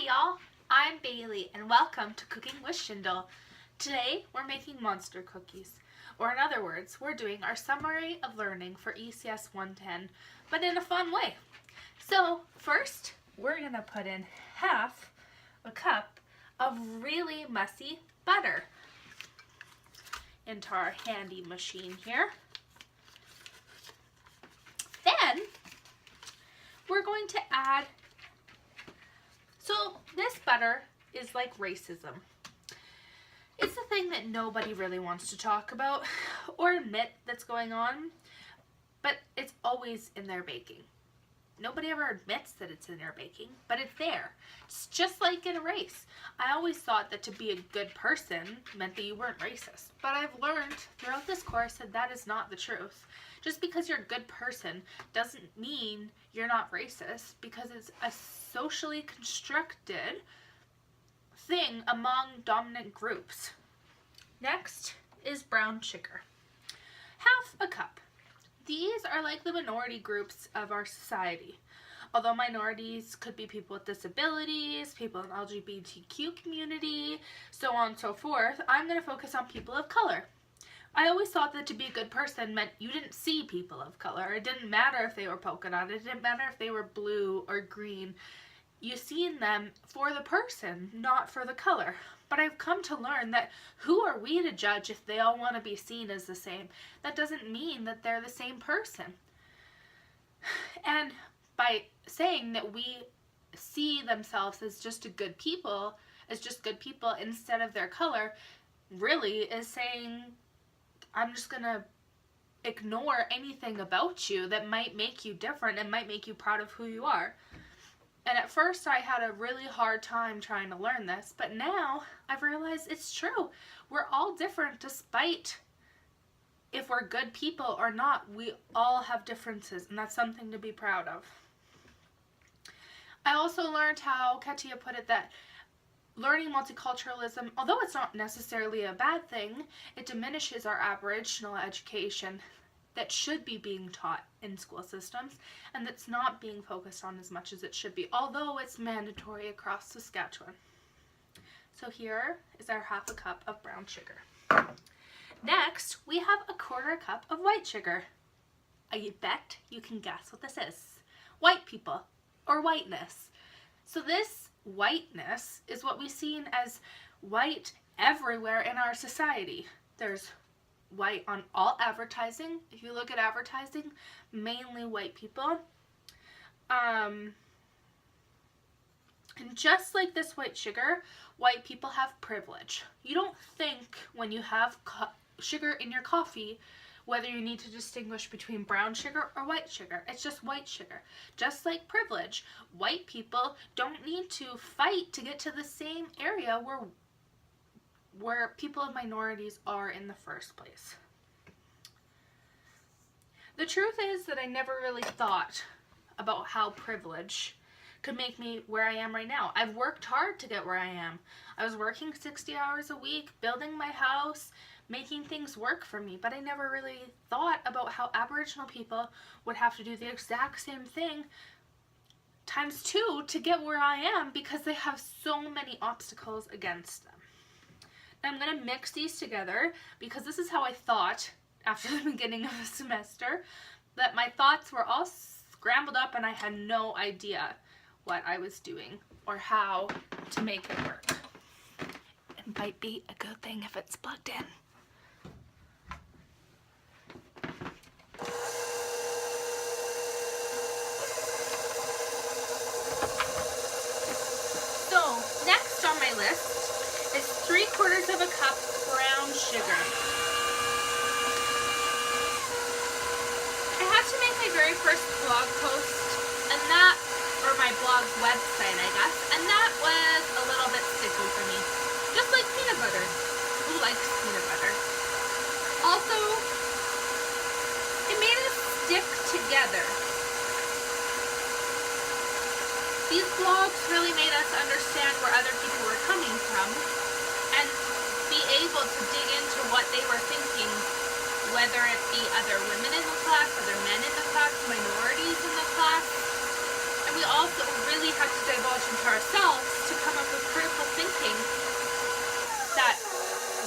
y'all, I'm Bailey and welcome to Cooking with Shindle. Today we're making monster cookies, or in other words, we're doing our summary of learning for ECS 110, but in a fun way. So first, we're going to put in half a cup of really messy butter into our handy machine here. Then we're going to add, so this butter is like racism. It's the thing that nobody really wants to talk about or admit that's going on, but it's always in their baking. Nobody ever admits that it's in their baking, but it's there. It's just like in a race. I always thought that to be a good person meant that you weren't racist, but I've learned throughout this course that that is not the truth. Just because you're a good person doesn't mean you're not racist, because it's a socially constructed thing among dominant groups. Next is brown sugar. Half a cup. These are like the minority groups of our society. Although minorities could be people with disabilities, people in the LGBTQ community, so on and so forth, I'm going to focus on people of color. I always thought that to be a good person meant you didn't see people of color. It didn't matter if they were polka dotted. It didn't matter if they were blue or green. You seen them for the person, not for the color. But I've come to learn that who are we to judge if they all want to be seen as the same? That doesn't mean that they're the same person. And by saying that we see themselves as just good people instead of their color, really is saying, I'm just going to ignore anything about you that might make you different and might make you proud of who you are. And at first I had a really hard time trying to learn this, but now I've realized it's true. We're all different despite if we're good people or not. We all have differences, and that's something to be proud of. I also learned how Katia put it, that learning multiculturalism, although it's not necessarily a bad thing, it diminishes our Aboriginal education that should be being taught in school systems, and that's not being focused on as much as it should be, although it's mandatory across Saskatchewan. So here is our half a cup of brown sugar. Next, we have a quarter cup of white sugar. I bet you can guess what this is. White people, or whiteness. So this whiteness is what we've seen as white everywhere in our society. There's white on all advertising. If you look at advertising, mainly white people. And just like this white sugar, white people have privilege. You don't think when you have sugar in your coffee whether you need to distinguish between brown sugar or white sugar. It's just white sugar. Just like privilege, white people don't need to fight to get to the same area where people of minorities are in the first place. The truth is that I never really thought about how privilege could make me where I am right now. I've worked hard to get where I am. I was working 60 hours a week, building my house, making things work for me, but I never really thought about how Aboriginal people would have to do the exact same thing times 2 to get where I am, because they have so many obstacles against them. Now I'm going to mix these together, because this is how I thought after the beginning of the semester, that my thoughts were all scrambled up and I had no idea what I was doing or how to make it work. It might be a good thing if it's plugged in. So next on my list is 3/4 of a cup brown sugar. I had to make my very first blog post, and that, or my blog website, I guess, and that was a little bit sticky for me. Just like peanut butter. Who likes peanut butter? Also, it made us stick together. These blogs really made us understand where other people were coming from and be able to dig into what they were thinking, whether it be other women in the class, other men in the class, minorities in the class. And we also really really had to divulge into ourselves to come up with critical thinking that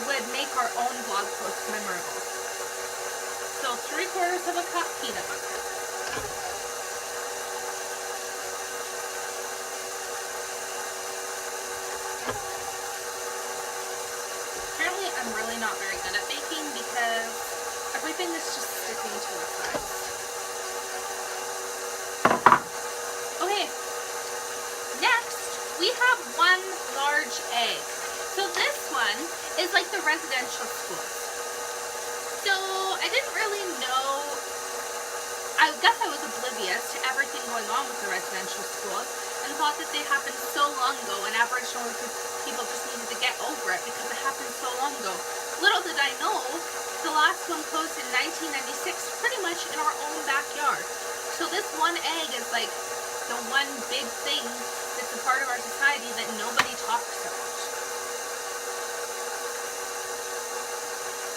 would make our own blog posts memorable. So 3/4 of a cup peanut butter. Apparently I'm really not very good at baking because everything is just sticking to the sides. Okay, next we have 1 large egg. So this one is like the residential schools. So I didn't really know, I guess I was oblivious to everything going on with the residential schools and thought that they happened so long ago and Aboriginal people just needed to get over it because it happened so long ago. Little did I know, the last one closed in 1996, pretty much in our own backyard. So this 1 egg is like the one big thing that's a part of our society that nobody talks about.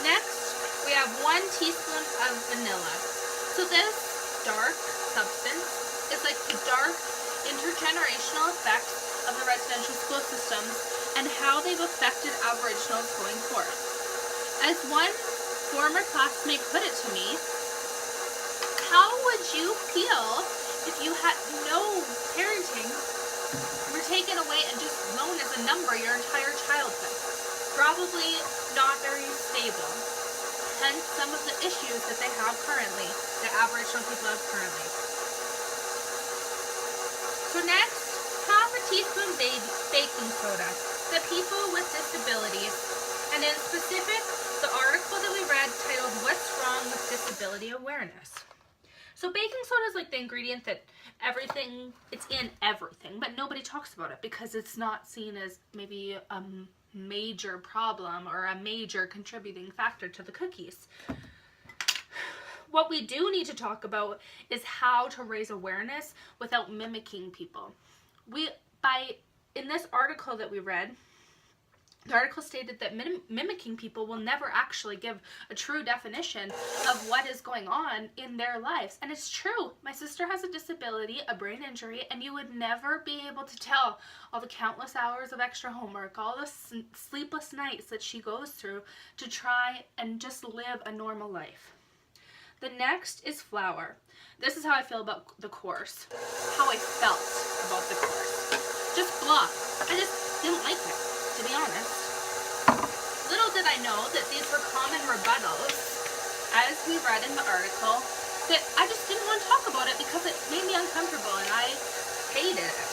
Next, we have 1 teaspoon of vanilla. So this dark substance is like the dark intergenerational effects of the residential school systems and how they've affected Aboriginals going forth. As one former classmate put it to me, how would you feel if you had no parenting, were taken away and just known as a number your entire childhood? Probably not very stable. Hence some of the issues that they have currently, that Aboriginal people have currently. So next, 1/2 teaspoon baking soda. The people with disabilities, and in specific, the article that we read titled "What's Wrong with Disability Awareness?" So baking soda is like the ingredient that it's in everything, but nobody talks about it because it's not seen as maybe a major problem or a major contributing factor to the cookies. What we do need to talk about is how to raise awareness without mimicking people. In this article that we read, the article stated that mimicking people will never actually give a true definition of what is going on in their lives. And it's true. My sister has a disability, a brain injury, and you would never be able to tell all the countless hours of extra homework, all the sleepless nights that she goes through to try and just live a normal life. The next is flour. This is how I feel about the course. How I felt about the course. Just blah. I just didn't like it, to be honest. Little did I know that these were common rebuttals, as we read in the article, that I just didn't want to talk about it because it made me uncomfortable and I hated it.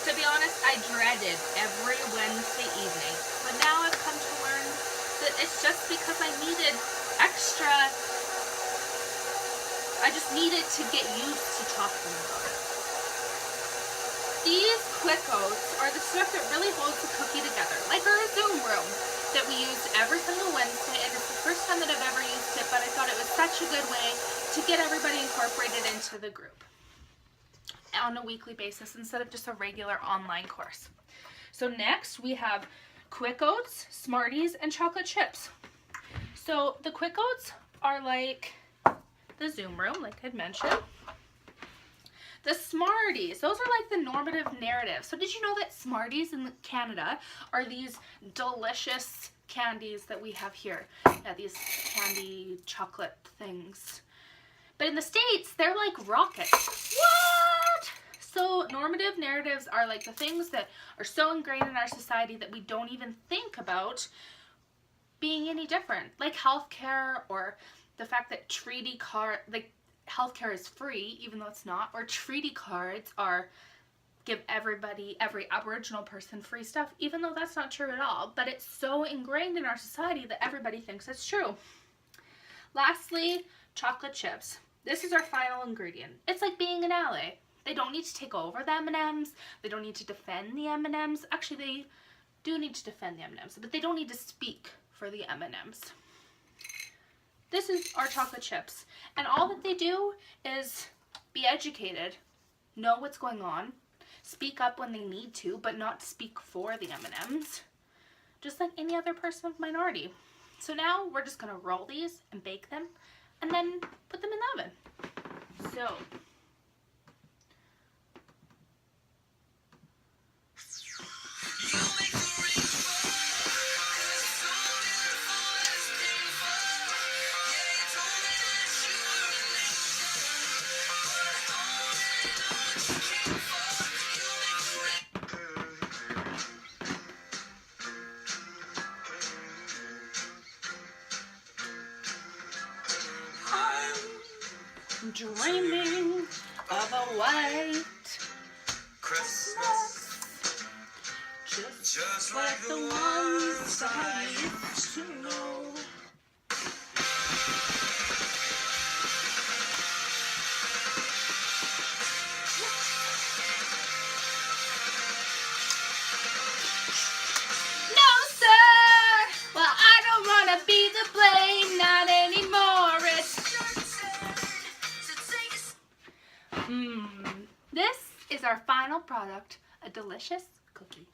To be honest, I dreaded every Wednesday evening. But now I've come to learn that it's just because I just needed to get used to talking about it. These quick oats are the stuff that really holds the cookie together, like our Zoom room that we use every single Wednesday, and it's the first time that I've ever used it, but I thought it was such a good way to get everybody incorporated into the group on a weekly basis instead of just a regular online course. So next we have quick oats, Smarties, and chocolate chips. So the quick oats are like the Zoom room, like I'd mentioned. The Smarties, those are like the normative narrative. So did you know that Smarties in Canada are these delicious candies that we have here? Yeah, these candy chocolate things. But in the States, they're like rockets. What? So normative narratives are like the things that are so ingrained in our society that we don't even think about being any different. Like healthcare, or the fact that healthcare is free, even though it's not, or treaty cards give every Aboriginal person free stuff, even though that's not true at all. But it's so ingrained in our society that everybody thinks it's true. Lastly, chocolate chips. This is our final ingredient. It's like being an ally. They don't need to take over the M&Ms. They don't need to defend the M&Ms. Actually, they do need to defend the M&Ms, but they don't need to speak for the M&Ms. This is our chocolate chips, and all that they do is be educated, know what's going on, speak up when they need to, but not speak for the M&Ms, just like any other person of minority. So now we're just going to roll these and bake them, and then put them in the oven. So white Christmas, just like the ones I used to know. No, sir! Well, I don't want to be the blame, not anymore. This is our final product, a delicious cookie.